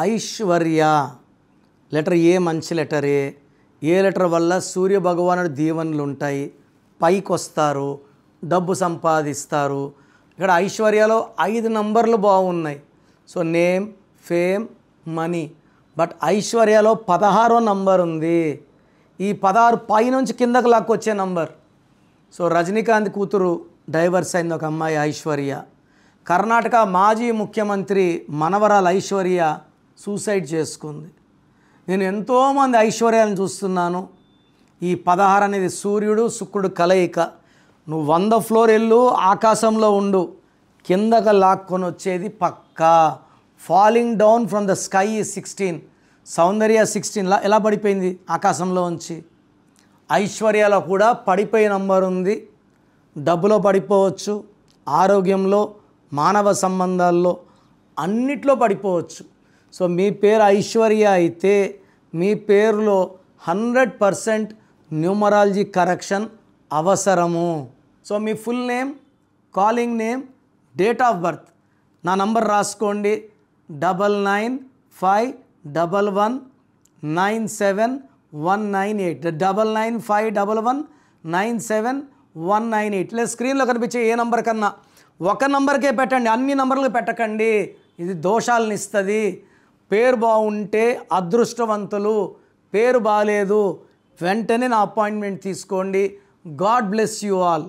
Aishwarya. Letter A మంచి లెటరే. ఏ letter వల్ల సూర్య భగవానుడి దీవెనలు ఉంటాయి, పైకి వస్తారు, డబ్బు సంపాదిస్తారు. ఇక్కడ ఐశ్వర్యలో 5 నంబర్లు బాగున్నాయి. So name, fame, money. But ఐశ్వర్యలో 16వ నంబర్ ఉంది. ఈ 16 పైనుంచి కిందకు లాక్కొచ్చే నంబర్. సో రజనీకాంత్ కూతురు డైవర్స్ అయింది ఒక అమ్మాయి ఐశ్వర్య. కర్ణాటక మాజీ ముఖ్యమంత్రి మనవరాలు ఐశ్వర్య సూసైడ్ చేసుకుంది. నేను ఎంతోమంది ఐశ్వర్యాలను చూస్తున్నాను. ఈ 16 అనేది సూర్యుడు శుక్రుడు కలయిక. నువ్వు 100 ఫ్లోర్ వెళ్ళు, ఆకాశంలో ఉండు, కిందకు లాక్కొని వచ్చేది పక్కా. Falling down from the sky 16, Soundarya 16 ఎలా పడిపోయింది ఆకాశంలో ఉంచి. ఐశ్వర్యాలో కూడా పడిపోయే నంబర్ ఉంది. డబ్బులో పడిపోవచ్చు, ఆరోగ్యంలో, మానవ సంబంధాల్లో, అన్నిట్లో పడిపోవచ్చు. సో మీ పేరు ఐశ్వర్య అయితే మీ పేరులో 100% న్యూమరాలజీ కరెక్షన్ అవసరము. So me full name, calling name, date of birth, నా నంబర్ రాసుకోండి. 9951197198 9951197198. లేదా స్క్రీన్లో కనిపించే ఏ నంబర్ కన్నా ఒక నంబర్కే పెట్టండి, అన్ని నంబర్లకు పెట్టకండి. ఇది దోషాలను ఇస్తుంది. పేరు బాగుంటే అదృష్టవంతులు, పేరు బాగాలేదు వెంటనే నా అపాయింట్మెంట్ తీసుకోండి. God bless you all.